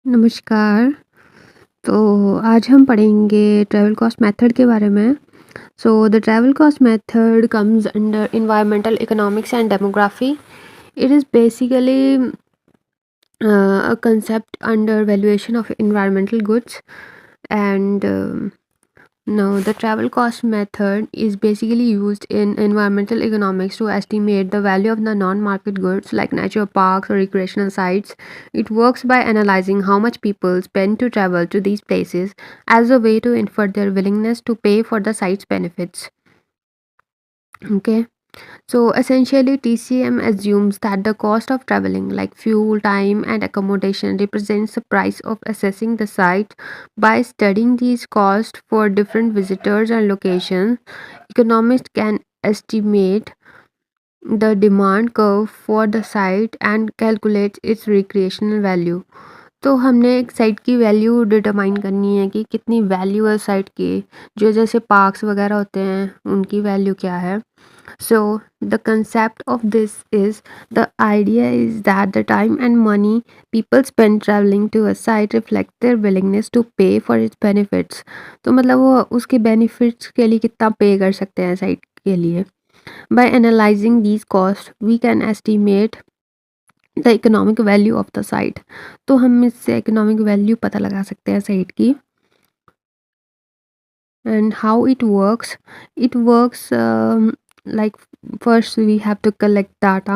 नमस्कार। तो आज हम पढ़ेंगे ट्रैवल कॉस्ट मेथड के बारे में। So the travel cost method comes under environmental economics and demography. It is basically a concept under valuation of environmental goods. And now the travel cost method is basically used in environmental economics to estimate the value of the non-market goods like natural parks or recreational sites. It works by analyzing how much people spend to travel to these places as a way to infer their willingness to pay for the site's benefits. Okay. So essentially, TCM assumes that the cost of traveling, like fuel, time, and accommodation, represents the price of assessing the site. By studying these costs for different visitors and locations, economists can estimate the demand curve for the site and calculate its recreational value. तो हमने एक site की value determine करनी है कि कितनी value है site की, जो जैसे पार्क्स वगैरह होते हैं उनकी वैल्यू क्या है. So the concept of this is, the idea is that the time and money people spend traveling to a site reflect their willingness to pay for its benefits. तो मतलब वो उसके benefits के लिए कितना पे कर सकते हैं साइट के लिए. By analyzing these costs, we can estimate the economic value of the site. तो हम इससे economic value पता लगा सकते हैं साइट की. And how it works, it works like, first we have to collect data.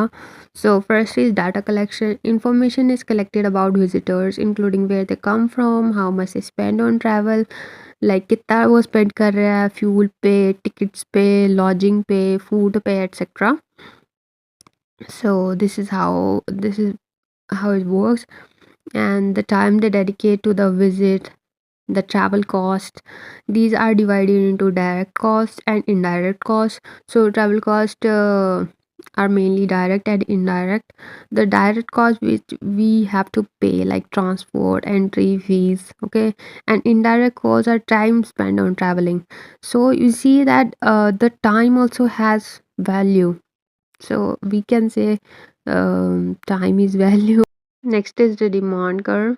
So first is data collection. Information is collected about visitors, including where they come from, how much they spend on travel, like कितना वो spend कर रहा है fuel पे, tickets पे, lodging पे, food पे, etc. So this is how it works. And the time they dedicate to the visit, the travel cost, these are divided into direct cost and indirect cost. So travel cost are mainly direct and indirect. The direct cost which we have to pay, like transport, entry fees, okay, and indirect costs are time spent on traveling. So you see that the time also has value, so we can say time is value. Next is the demand curve.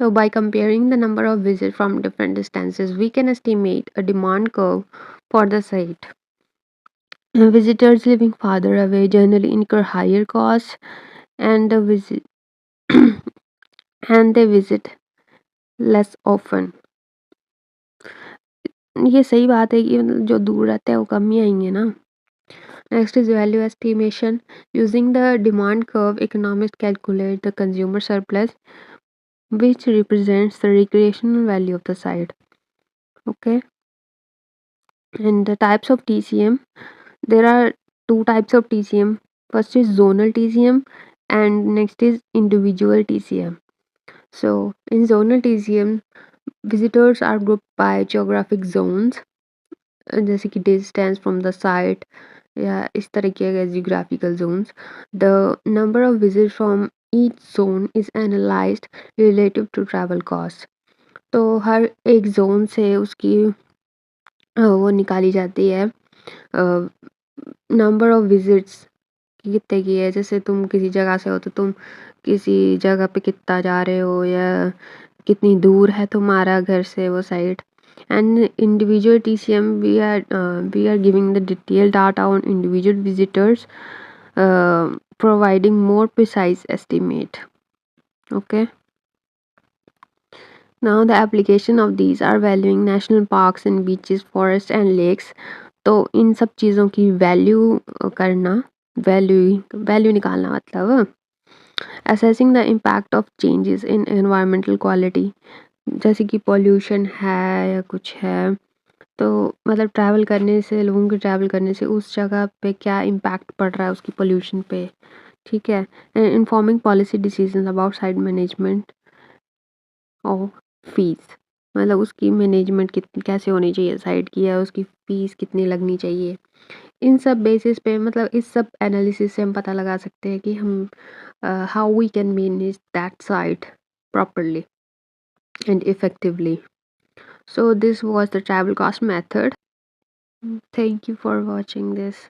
So, by comparing the number of visits from different distances, we can estimate a demand curve for the site. Visitors living farther away generally incur higher costs, and the visit and they visit less often. ये सही बात है कि मतलब जो दूर रहते हैं वो कम ही आएंगे ना. Next is value estimation. Using the demand curve, economists calculate the consumer surplus, which represents the recreational value of the site. Okay, and the types of TCM. There are two types of TCM. First is zonal TCM, and next is individual TCM. So in zonal TCM, visitors are grouped by geographic zones, जैसे कि distance from the site या इस तरीके के geographical zones. The number of visits from each zone is analyzed relative to travel costs. तो हर एक zone से उसकी वो निकाली जाती है, नंबर ऑफ विजिट्स कितने की है. जैसे तुम किसी जगह से हो तो तुम किसी जगह पे कितना जा रहे हो, या कितनी दूर है तुम्हारा घर से वो site. And individual TCM, we are giving the detail data on individual visitors, providing more precise estimate. Okay. Now the application of these are valuing national parks and beaches, forests and lakes. तो इन सब चीज़ों की value करना, value निकालना मतलब assessing the impact of changes in environmental quality, जैसे कि pollution है या कुछ है, तो मतलब ट्रैवल करने से, लोगों के ट्रैवल करने से उस जगह पे क्या इम्पैक्ट पड़ रहा है उसकी पोल्यूशन पे. ठीक है. Informing policy decision about site management of fees, मतलब उसकी मैनेजमेंट कितनी कैसे होनी चाहिए साइट की, या उसकी फ़ीस कितनी लगनी चाहिए. इन सब बेसिस पे, मतलब इस सब एनालिसिस से हम पता लगा सकते हैं कि हम how we can manage that site properly and effectively. So this was the travel cost method. Thank you for watching this.